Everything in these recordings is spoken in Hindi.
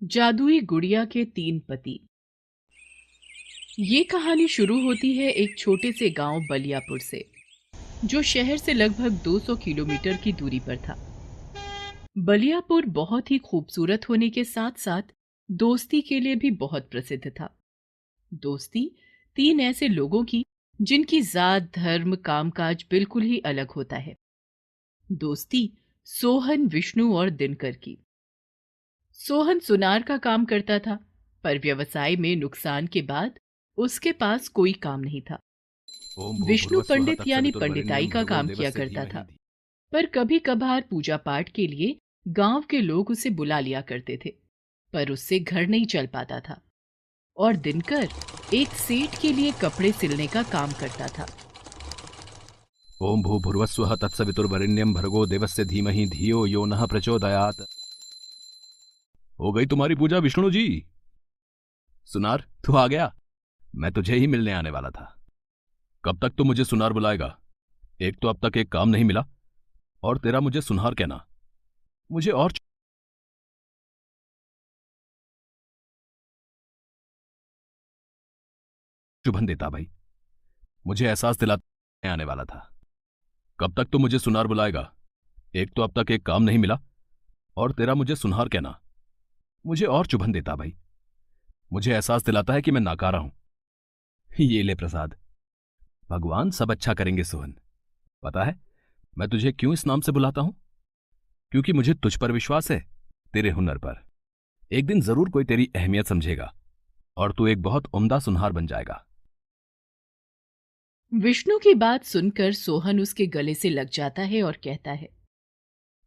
जादुई गुड़िया के तीन पति। ये कहानी शुरू होती है एक छोटे से गांव बलियापुर से, जो शहर से लगभग 200 किलोमीटर की दूरी पर था। बलियापुर बहुत ही खूबसूरत होने के साथ साथ दोस्ती के लिए भी बहुत प्रसिद्ध था। दोस्ती तीन ऐसे लोगों की जिनकी जात, धर्म, कामकाज बिल्कुल ही अलग होता है। दोस्ती सोहन, विष्णु और दिनकर की। सोहन सुनार का काम करता था, पर व्यवसाय में नुकसान के बाद उसके पास कोई काम नहीं था। ओम विष्णु भूर्भुवस्वः पंडित यानी पंडिताई तत्सवितुर्वरेण्यं का भर्गो काम किया देवस्य करता था, धीमहि। पर कभी कभार पूजा पाठ के लिए गांव के लोग उसे बुला लिया करते थे, पर उससे घर नहीं चल पाता था। और दिनकर एक सेठ के लिए कपड़े सिलने का काम करता था। ओम भूर्भुवस्वः तत्सवितुर्वरेण्यं भर्गो देवस्य धीमहि धियो यो नः प्रचोदयात्। हो गई तुम्हारी पूजा विष्णु जी? सुनार तू आ गया? मैं तुझे ही मिलने आने वाला था। कब तक तू मुझे सुनार बुलाएगा? एक तो अब तक एक काम नहीं मिला, और तेरा मुझे सुनार कहना मुझे और चुभन देता भाई। मुझे एहसास दिलाने आने वाला था। कब तक तू मुझे सुनार बुलाएगा? एक तो अब तक एक काम नहीं मिला, और तेरा मुझे सुनार कहना मुझे और चुभन देता भाई। मुझे एहसास दिलाता है कि मैं नाकारा हूं। ये ले प्रसाद। भगवान सब अच्छा करेंगे सोहन। पता है मैं तुझे क्यों इस नाम से बुलाता हूं? क्योंकि मुझे तुझ पर विश्वास है, तेरे हुनर पर। एक दिन जरूर कोई तेरी अहमियत समझेगा और तू एक बहुत उम्दा सुनहार बन जाएगा। विष्णु की बात सुनकर सोहन उसके गले से लग जाता है और कहता है,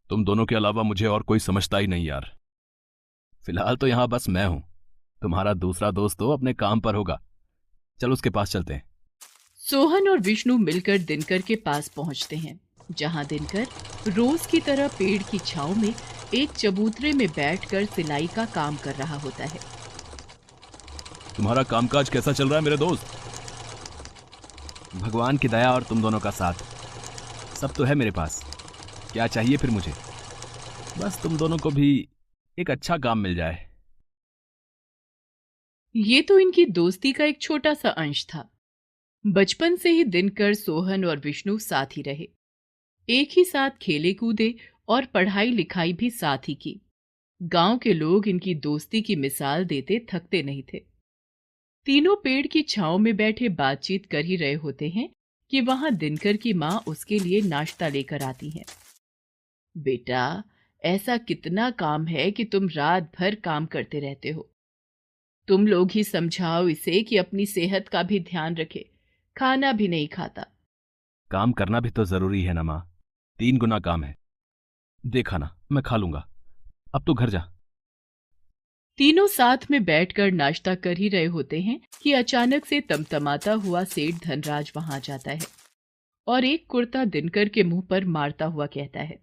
तुम दोनों के अलावा मुझे और कोई समझता ही नहीं यार। फिलहाल तो यहां बस मैं हूं। तुम्हारा दूसरा दोस्त तो अपने काम पर होगा। चल उसके पास चलते हैं। सोहन और विष्णु मिलकर दिनकर के पास पहुंचते हैं, जहां दिनकर रोज की तरह पेड़ की छांव में एक चबूतरे में बैठकर सिलाई का काम कर रहा होता है। तुम्हारा कामकाज कैसा चल रहा है मेरे दोस्त? भगवान की दया और तुम दोनों का साथ सब तो है मेरे पास। क्या चाहिए फिर मुझे? बस तुम दोनों को भी एक अच्छा काम मिल जाए। ये तो इनकी दोस्ती का एक छोटा सा अंश था। बचपन से ही दिनकर, सोहन और विष्णु साथ ही रहे। एक ही साथ खेले कूदे और पढ़ाई लिखाई भी साथ ही की। गांव के लोग इनकी दोस्ती की मिसाल देते थकते नहीं थे। तीनों पेड़ की छांव में बैठे बातचीत कर ही रहे होते हैं कि वहां दिनकर की माँ उसके लिए नाश्ता लेकर आती हैं। बेटा, ऐसा कितना काम है कि तुम रात भर काम करते रहते हो। तुम लोग ही समझाओ इसे कि अपनी सेहत का भी ध्यान रखे। खाना भी नहीं खाता। काम करना भी तो जरूरी है ना माँ। 3 गुना काम है। देखा ना, मैं खा लूंगा। अब तू घर जा। तीनों साथ में बैठकर नाश्ता कर ही रहे होते हैं कि अचानक से तमतमाता हुआ सेठ धनराज वहां जाता है और एक कुर्ता दिनकर के मुंह पर मारता हुआ कहता है,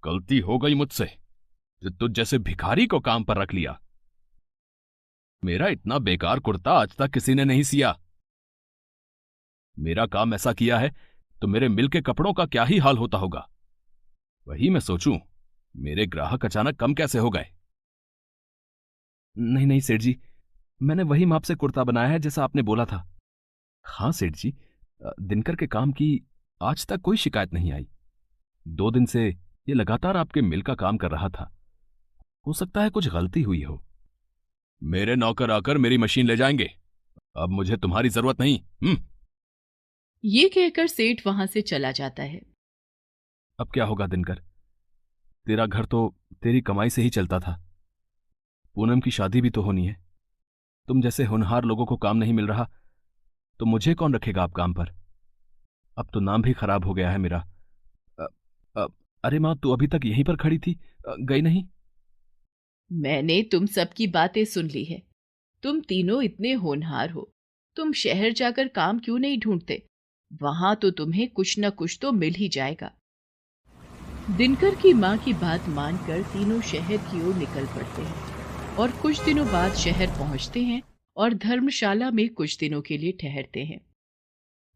गलती हो गई मुझसे जो तुझ जैसे भिखारी को काम पर रख लिया। मेरा इतना बेकार कुर्ता आज तक किसी ने नहीं सिया। मेरा काम ऐसा किया है तो मेरे मिल के कपड़ों का क्या ही हाल होता होगा। वही मैं सोचूं, मेरे ग्राहक अचानक कम कैसे हो गए। नहीं नहीं सेठ जी, मैंने वही माप से कुर्ता बनाया है जैसा आपने बोला था। हाँ सेठ जी, दिनकर के काम की आज तक कोई शिकायत नहीं आई। 2 दिन से ये लगातार आपके मिल का काम कर रहा था। हो सकता है कुछ गलती हुई हो। मेरे नौकर आकर मेरी मशीन ले जाएंगे। अब मुझे तुम्हारी जरूरत नहीं। ये कहकर सेठ वहां से चला जाता है। अब क्या होगा दिनकर? तेरा घर तो तेरी कमाई से ही चलता था। पूनम की शादी भी तो होनी है। तुम जैसे होनहार लोगों को काम नहीं मिल रहा तो मुझे कौन रखेगा आप काम पर? अब तो नाम भी खराब हो गया है मेरा। अ, अ, अरे माँ, तू अभी तक यहीं पर खड़ी थी, गई नहीं? मैंने तुम सबकी बातें सुन ली है। तुम तीनों इतने होनहार हो, तुम शहर जाकर काम क्यों नहीं ढूंढते? वहां तो तुम्हें कुछ न कुछ तो मिल ही जाएगा। दिनकर की मां की बात मानकर तीनों शहर की ओर निकल पड़ते हैं और कुछ दिनों बाद शहर पहुंचते हैं और धर्मशाला में कुछ दिनों के लिए ठहरते हैं।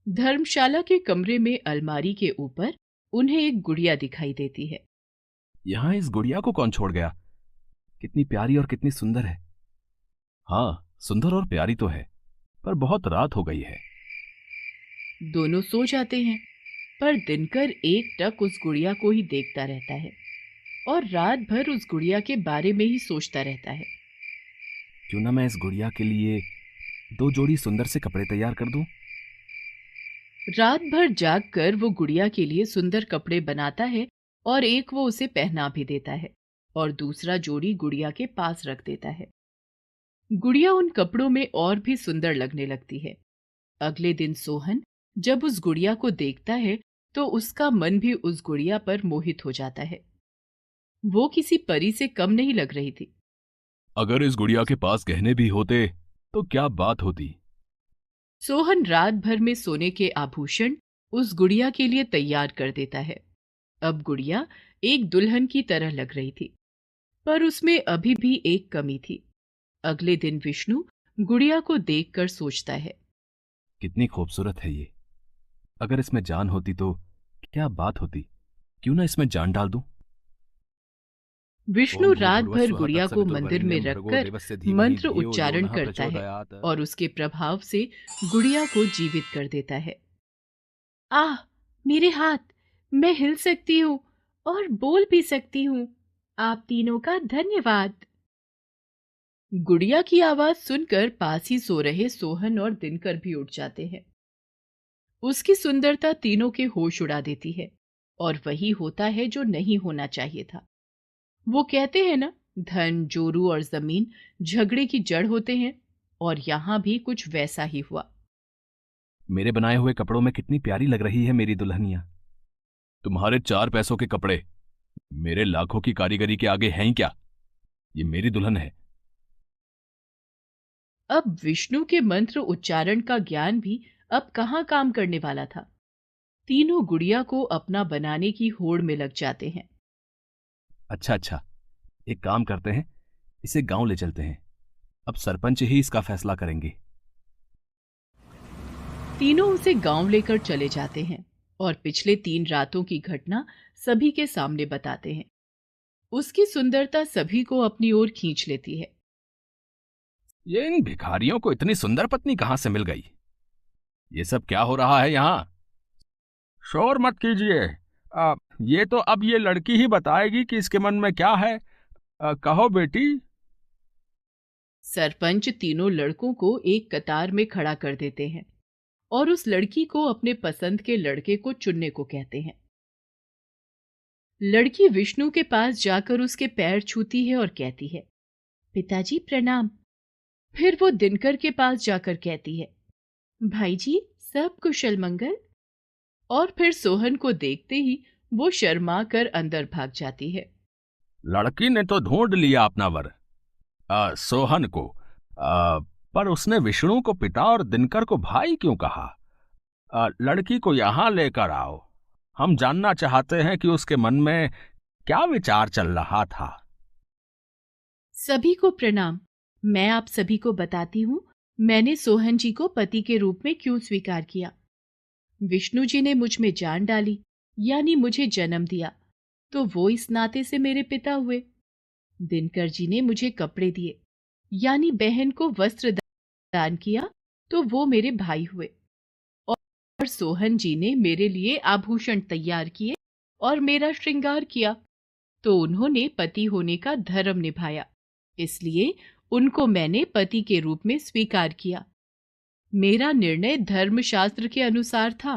धर्मशाला के कमरे में अलमारी के ऊपर उन्हें एक गुड़िया दिखाई देती है। यहां इस गुड़िया को कौन छोड़ गया? कितनी प्यारी और कितनी सुंदर है। हाँ, सुंदर और प्यारी तो है, पर बहुत रात हो गई है। दोनों सो जाते हैं, पर दिनकर एकटक उस गुड़िया को ही देखता रहता है और रात भर उस गुड़िया के बारे में ही सोचता रहता है। क्यों ना मैं इस गुड़िया के लिए 2 जोड़ी सुंदर से कपड़े तैयार कर दूं? रात भर जागकर वो गुड़िया के लिए सुंदर कपड़े बनाता है और एक वो उसे पहना भी देता है और दूसरा जोड़ी गुड़िया के पास रख देता है। गुड़िया उन कपड़ों में और भी सुंदर लगने लगती है। अगले दिन सोहन जब उस गुड़िया को देखता है तो उसका मन भी उस गुड़िया पर मोहित हो जाता है। वो किसी परी से कम नहीं लग रही थी। अगर इस गुड़िया के पास गहने भी होते तो क्या बात होती। सोहन रात भर में सोने के आभूषण उस गुड़िया के लिए तैयार कर देता है। अब गुड़िया एक दुल्हन की तरह लग रही थी, पर उसमें अभी भी एक कमी थी। अगले दिन विष्णु गुड़िया को देखकर सोचता है, कितनी खूबसूरत है ये। अगर इसमें जान होती तो क्या बात होती। क्यों ना इसमें जान डाल दूं। विष्णु रात भर गुड़िया को मंदिर में रखकर मंत्र उच्चारण करता है और उसके प्रभाव से गुड़िया को जीवित कर देता है। आह, मेरे हाथ, मैं हिल सकती हूँ और बोल भी सकती हूँ। आप तीनों का धन्यवाद। गुड़िया की आवाज सुनकर पास ही सो रहे सोहन और दिनकर भी उठ जाते हैं। उसकी सुंदरता तीनों के होश उड़ा देती है और वही होता है जो नहीं होना चाहिए था। वो कहते हैं ना, धन, जोरू और जमीन झगड़े की जड़ होते हैं, और यहां भी कुछ वैसा ही हुआ। मेरे बनाए हुए कपड़ों में कितनी प्यारी लग रही है मेरी दुल्हनिया। तुम्हारे 4 पैसों के कपड़े मेरे लाखों की कारीगरी के आगे हैं ही क्या। ये मेरी दुल्हन है। अब विष्णु के मंत्र उच्चारण का ज्ञान भी अब कहाँ काम करने वाला था। तीनों गुड़िया को अपना बनाने की होड़ में लग जाते हैं। अच्छा, एक काम करते हैं, इसे गांव ले चलते हैं। अब सरपंच ही इसका फैसला करेंगे। तीनों उसे गांव लेकर चले जाते हैं और पिछले 3 रातों की घटना सभी के सामने बताते हैं। उसकी सुंदरता सभी को अपनी ओर खींच लेती है। ये इन भिखारियों को इतनी सुंदर पत्नी कहां से मिल गई। ये सब क्या हो रहा है यहाँ। शोर मत कीजिए। ये तो अब ये लड़की ही बताएगी कि इसके मन में क्या है। कहो बेटी। सरपंच तीनों लड़कों को एक कतार में खड़ा कर देते हैं और उस लड़की को अपने पसंद के लड़के को चुनने को कहते हैं। लड़की विष्णु के पास जाकर उसके पैर छूती है और कहती है, पिताजी प्रणाम। फिर वो दिनकर के पास जाकर कहती है, भाई जी सब कुशल मंगल। और फिर सोहन को देखते ही वो शर्मा कर अंदर भाग जाती है। लड़की ने तो ढूंढ लिया अपना वर, सोहन को, पर उसने विष्णु को पिता और दिनकर को भाई क्यों कहा। लड़की को यहां लेकर आओ। हम जानना चाहते हैं कि उसके मन में क्या विचार चल रहा था। सभी को प्रणाम। मैं आप सभी को बताती हूँ मैंने सोहन जी को पति के रूप में क्यों स्वीकार किया। विष्णु जी ने मुझ में जान डाली, यानी मुझे जन्म दिया, तो वो इस नाते से मेरे पिता हुए। दिनकर जी ने मुझे कपड़े दिए, यानी बहन को वस्त्र दान किया, तो वो मेरे भाई हुए। और सोहन जी ने मेरे लिए आभूषण तैयार किए और मेरा श्रृंगार किया, तो उन्होंने पति होने का धर्म निभाया, इसलिए उनको मैंने पति के रूप में स्वीकार किया। मेरा निर्णय धर्मशास्त्र के अनुसार था।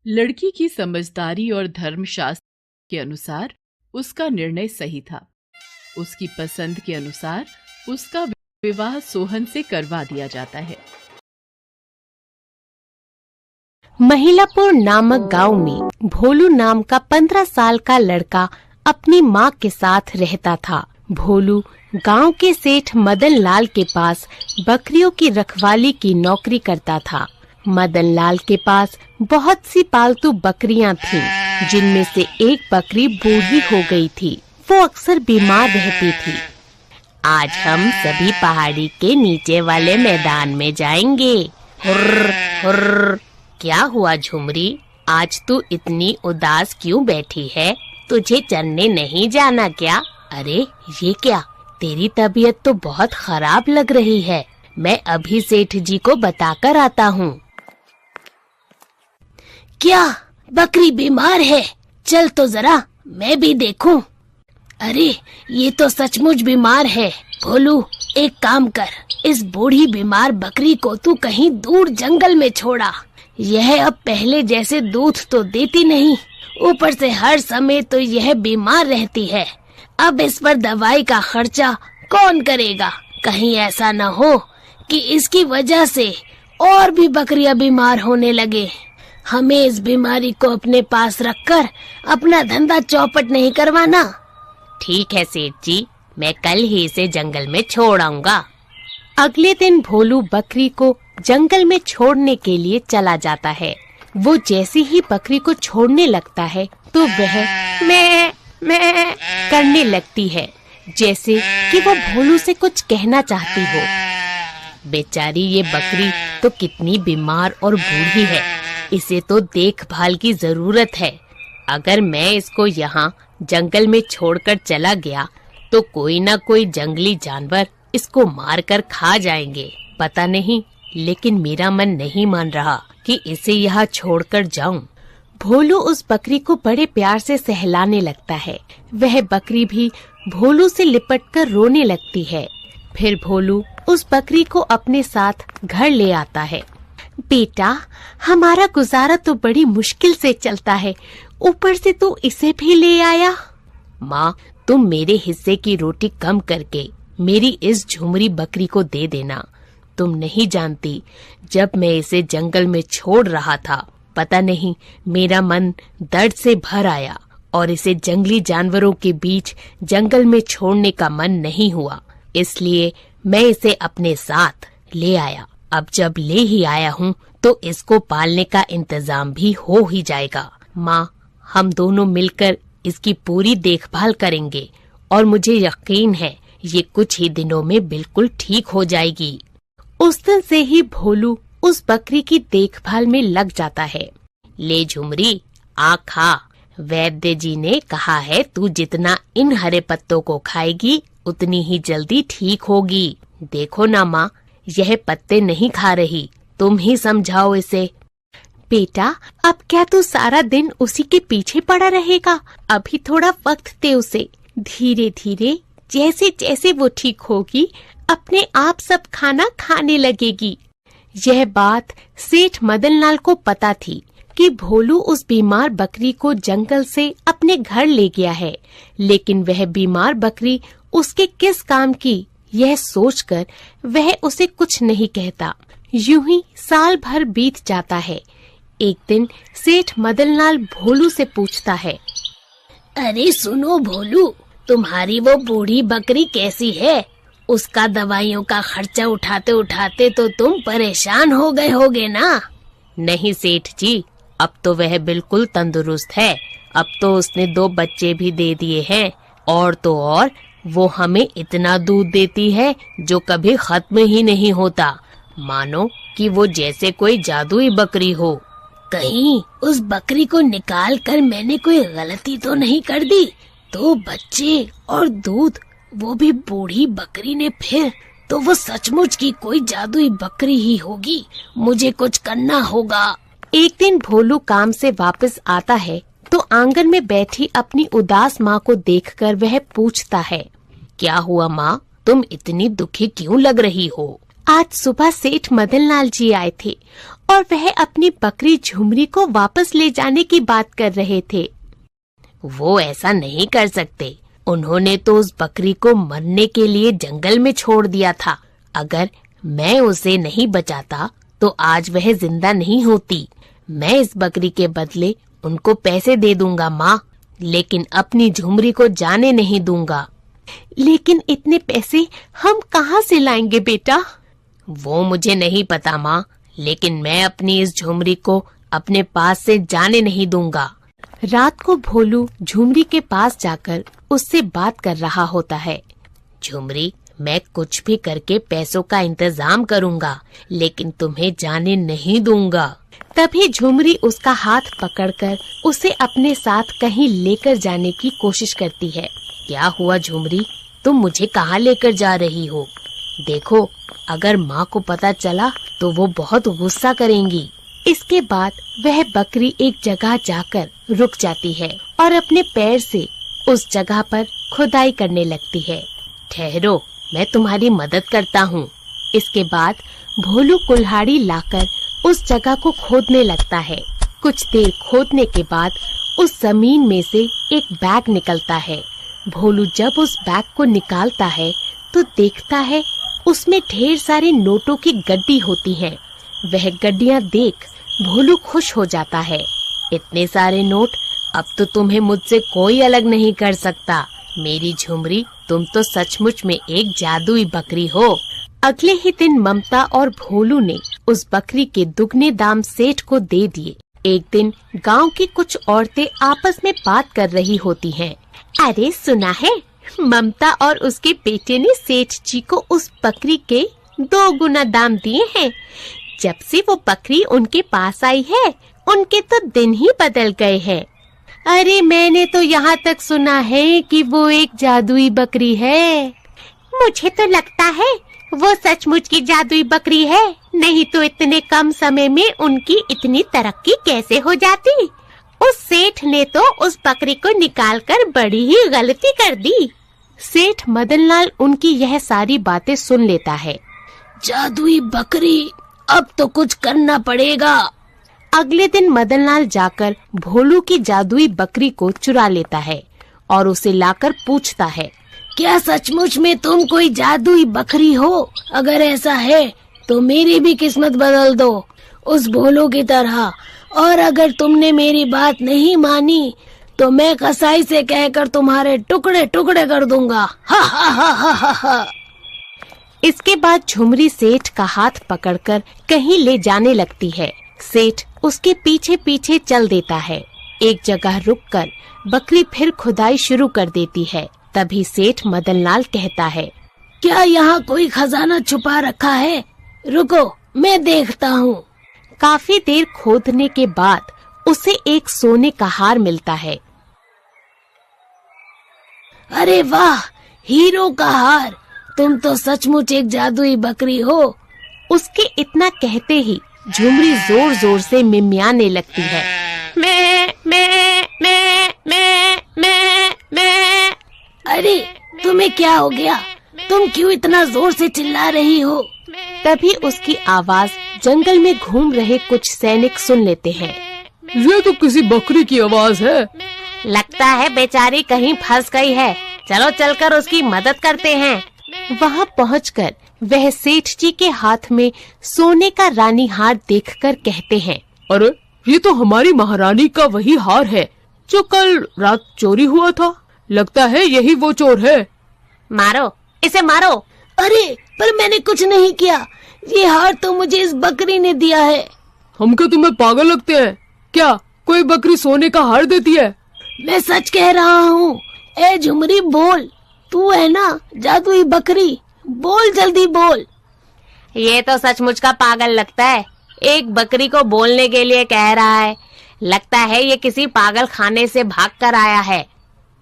लड़की की समझदारी और धर्मशास्त्र के अनुसार उसका निर्णय सही था। उसकी पसंद के अनुसार उसका विवाह सोहन से करवा दिया जाता है। महिलापुर नामक गांव में भोलू नाम का 15 साल का लड़का अपनी मां के साथ रहता था। भोलू गांव के सेठ मदन लाल के पास बकरियों की रखवाली की नौकरी करता था। मदन लाल के पास बहुत सी पालतू बकरियां थीं, जिनमें से एक बकरी बूढ़ी हो गई थी। वो अक्सर बीमार रहती थी। आज हम सभी पहाड़ी के नीचे वाले मैदान में जाएंगे। हुर्र हुर्र। क्या हुआ झुमरी, आज तू इतनी उदास क्यों बैठी है? तुझे चरने नहीं जाना क्या? अरे ये क्या, तेरी तबीयत तो बहुत खराब लग रही है। मैं अभी सेठ जी को बताकर आता हूँ। क्या बकरी बीमार है? चल तो जरा मैं भी देखूं। अरे ये तो सचमुच बीमार है। भोलू एक काम कर, इस बूढ़ी बीमार बकरी को तू कहीं दूर जंगल में छोड़ा। यह अब पहले जैसे दूध तो देती नहीं, ऊपर से हर समय तो यह बीमार रहती है। अब इस पर दवाई का खर्चा कौन करेगा? कहीं ऐसा न हो कि इसकी वजह से और भी बकरियां बीमार होने लगे। हमें इस बीमारी को अपने पास रखकर अपना धंधा चौपट नहीं करवाना। ठीक है सेठ जी, मैं कल ही इसे जंगल में छोड़ आऊंगा। अगले दिन भोलू बकरी को जंगल में छोड़ने के लिए चला जाता है। वो जैसे ही बकरी को छोड़ने लगता है तो वह मैं करने लगती है, जैसे कि वो भोलू से कुछ कहना चाहती हो। बेचारी ये बकरी तो कितनी बीमार और बूढ़ी है, इसे तो देखभाल की जरूरत है। अगर मैं इसको यहाँ जंगल में छोड़कर चला गया तो कोई ना कोई जंगली जानवर इसको मारकर खा जाएंगे। पता नहीं, लेकिन मेरा मन नहीं मान रहा कि इसे यहाँ छोड़कर जाऊं। भोलू उस बकरी को बड़े प्यार से सहलाने लगता है। वह बकरी भी भोलू से लिपटकर रोने लगती है। फिर भोलू उस बकरी को अपने साथ घर ले आता है। बेटा, हमारा गुजारा तो बड़ी मुश्किल से चलता है, ऊपर से तू इसे भी ले आया। माँ, तुम मेरे हिस्से की रोटी कम करके मेरी इस झुमरी बकरी को दे देना। तुम नहीं जानती, जब मैं इसे जंगल में छोड़ रहा था, पता नहीं मेरा मन दर्द से भर आया और इसे जंगली जानवरों के बीच जंगल में छोड़ने का मन नहीं हुआ, इसलिए मैं इसे अपने साथ ले आया। अब जब ले ही आया हूँ तो इसको पालने का इंतजाम भी हो ही जाएगा। माँ, हम दोनों मिलकर इसकी पूरी देखभाल करेंगे और मुझे यकीन है ये कुछ ही दिनों में बिल्कुल ठीक हो जाएगी। उस दिन से ही भोलू उस बकरी की देखभाल में लग जाता है। ले झुमरी, आ खा। वैद्य जी ने कहा है तू जितना इन हरे पत्तों को खाएगी उतनी ही जल्दी ठीक होगी। देखो ना माँ, यह पत्ते नहीं खा रही, तुम ही समझाओ इसे। बेटा, अब क्या तू सारा दिन उसी के पीछे पड़ा रहेगा? अभी थोड़ा वक्त दे उसे। धीरे धीरे जैसे जैसे वो ठीक होगी अपने आप सब खाना खाने लगेगी। यह बात सेठ मदनलाल को पता थी कि भोलू उस बीमार बकरी को जंगल से अपने घर ले गया है, लेकिन वह बीमार बकरी उसके किस काम की, यह सोचकर वह उसे कुछ नहीं कहता। यूं ही साल भर बीत जाता है। एक दिन सेठ मदनलाल भोलू से पूछता है, अरे सुनो भोलू, तुम्हारी वो बूढ़ी बकरी कैसी है? उसका दवाइयों का खर्चा उठाते उठाते तो तुम परेशान हो गए होगे ना? नहीं सेठ जी, अब तो वह बिल्कुल तंदुरुस्त है। अब तो उसने 2 बच्चे भी दे दिए हैं, और तो और वो हमें इतना दूध देती है जो कभी खत्म ही नहीं होता, मानो कि वो जैसे कोई जादुई बकरी हो। कहीं उस बकरी को निकाल कर मैंने कोई गलती तो नहीं कर दी? 2 बच्चे और दूध, वो भी बूढ़ी बकरी ने, फिर तो वो सचमुच की कोई जादुई बकरी ही होगी। मुझे कुछ करना होगा। एक दिन भोलू काम से वापस आता है तो आंगन में बैठी अपनी उदास माँ को देखकर वह पूछता है, क्या हुआ माँ, तुम इतनी दुखी क्यों लग रही हो? आज सुबह सेठ मदनलाल जी आए थे और वह अपनी बकरी झुमरी को वापस ले जाने की बात कर रहे थे। वो ऐसा नहीं कर सकते, उन्होंने तो उस बकरी को मरने के लिए जंगल में छोड़ दिया था। अगर मैं उसे नहीं बचाता तो आज वह जिंदा नहीं होती। मैं इस बकरी के बदले उनको पैसे दे दूंगा माँ, लेकिन अपनी झुमरी को जाने नहीं दूंगा। लेकिन इतने पैसे हम कहाँ से लाएंगे बेटा? वो मुझे नहीं पता माँ, लेकिन मैं अपनी इस झुमरी को अपने पास से जाने नहीं दूंगा। रात को भोलू झुमरी के पास जाकर उससे बात कर रहा होता है। झुमरी, मैं कुछ भी करके पैसों का इंतजाम करूंगा, लेकिन तुम्हें जाने नहीं दूंगा। तभी झुमरी उसका हाथ पकड़कर उसे अपने साथ कहीं लेकर जाने की कोशिश करती है। क्या हुआ झुमरी, तुम मुझे कहाँ लेकर जा रही हो? देखो, अगर माँ को पता चला तो वो बहुत गुस्सा करेंगी। इसके बाद वह बकरी एक जगह जाकर रुक जाती है और अपने पैर से उस जगह पर खुदाई करने लगती है। ठहरो, मैं तुम्हारी मदद करता हूँ। इसके बाद भोलू कुल्हाड़ी लाकर उस जगह को खोदने लगता है। कुछ देर खोदने के बाद उस जमीन में से एक बैग निकलता है। भोलू जब उस बैग को निकालता है तो देखता है उसमें ढेर सारे नोटों की गड्डी होती है। वह गड्डियाँ देख भोलू खुश हो जाता है। इतने सारे नोट, अब तो तुम्हें मुझसे कोई अलग नहीं कर सकता। मेरी झुमरी, तुम तो सचमुच में एक जादुई बकरी हो। अगले ही दिन ममता और भोलू ने उस बकरी के दुगने दाम सेठ को दे दिए। एक दिन गांव की कुछ औरतें आपस में बात कर रही होती हैं। अरे सुना है, ममता और उसके बेटे ने सेठ जी को उस बकरी के 2 गुना दाम दिए हैं। जब से वो बकरी उनके पास आई है, उनके तो दिन ही बदल गए हैं। अरे मैंने तो यहाँ तक सुना है कि वो एक जादुई बकरी है। मुझे तो लगता है वो सचमुच की जादुई बकरी है, नहीं तो इतने कम समय में उनकी इतनी तरक्की कैसे हो जाती। उस सेठ ने तो उस बकरी को निकालकर बड़ी ही गलती कर दी। सेठ मदनलाल उनकी यह सारी बातें सुन लेता है। जादुई बकरी, अब तो कुछ करना पड़ेगा। अगले दिन मदनलाल जाकर भोलू की जादुई बकरी को चुरा लेता है और उसे लाकर पूछता है, क्या सचमुच में तुम कोई जादुई बकरी हो? अगर ऐसा है तो मेरी भी किस्मत बदल दो उस भोलू की तरह, और अगर तुमने मेरी बात नहीं मानी तो मैं कसाई से कहकर तुम्हारे टुकड़े टुकड़े कर दूंगा। हा हा हा हा हा हा। इसके बाद झुमरी सेठ का हाथ पकड़कर कहीं ले जाने लगती है। सेठ उसके पीछे पीछे चल देता है। एक जगह रुककर बकरी फिर खुदाई शुरू कर देती है। तभी सेठ मदनलाल कहता है, क्या यहाँ कोई खजाना छुपा रखा है? रुको, मैं देखता हूँ। काफी देर खोदने के बाद उसे एक सोने का हार मिलता है। अरे वाह, हीरो का हार! तुम तो सचमुच एक जादुई बकरी हो। उसके इतना कहते ही झुमरी जोर जोर से मिमियाने लगती है। मैं। अरे तुम्हें क्या हो गया? तुम क्यों इतना जोर से चिल्ला रही हो? तभी उसकी आवाज जंगल में घूम रहे कुछ सैनिक सुन लेते हैं। ये तो किसी बकरी की आवाज है। लगता है बेचारी कहीं फंस गई है। चलो चलकर उसकी मदद करते हैं। वहाँ पहुंचकर वह सेठ जी के हाथ में सोने का रानी हार देखकर कहते हैं, अरे ये तो हमारी महारानी का वही हार है जो कल रात चोरी हुआ था। लगता है यही वो चोर है। मारो इसे, मारो। अरे पर मैंने कुछ नहीं किया, ये हार तो मुझे इस बकरी ने दिया है। हम क्या तुम्हें पागल लगते हैं क्या? कोई बकरी सोने का हार देती है? मैं सच कह रहा हूँ। ए झुमरी, बोल, तू है ना जादुई बकरी? बोल, जल्दी बोल। ये तो सचमुच का पागल लगता है, एक बकरी को बोलने के लिए कह रहा है। लगता है ये किसी पागल खाने से भाग कर आया है।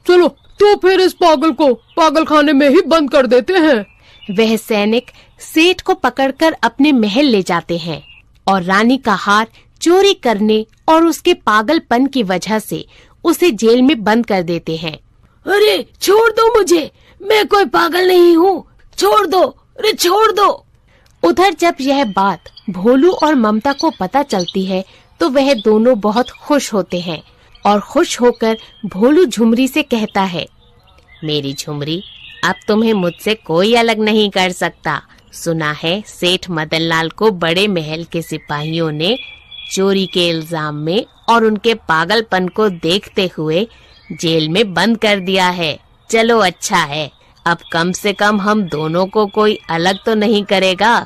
चलो तो फिर इस पागल को पागल खाने में ही बंद कर देते हैं। वह सैनिक सेठ को पकड़कर अपने महल ले जाते हैं और रानी का हार चोरी करने और उसके पागलपन की वजह से उसे जेल में बंद कर देते हैं। अरे छोड़ दो मुझे, मैं कोई पागल नहीं हूँ, छोड़ दो, अरे छोड़ दो। उधर जब यह बात भोलू और ममता को पता चलती है तो वह दोनों बहुत खुश होते हैं और खुश होकर भोलू झुमरी से कहता है, मेरी झुमरी, अब तुम्हें मुझसे कोई अलग नहीं कर सकता। सुना है सेठ मदनलाल को बड़े महल के सिपाहियों ने चोरी के इल्जाम में और उनके पागलपन को देखते हुए जेल में बंद कर दिया है। चलो अच्छा है, अब कम से कम हम दोनों को कोई अलग तो नहीं करेगा।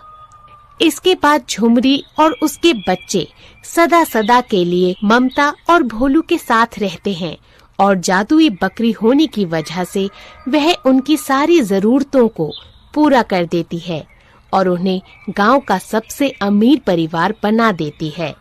इसके बाद झुमरी और उसके बच्चे सदा सदा के लिए ममता और भोलू के साथ रहते हैं और जादुई बकरी होने की वजह से वह उनकी सारी जरूरतों को पूरा कर देती है और उन्हें गांव का सबसे अमीर परिवार बना देती है।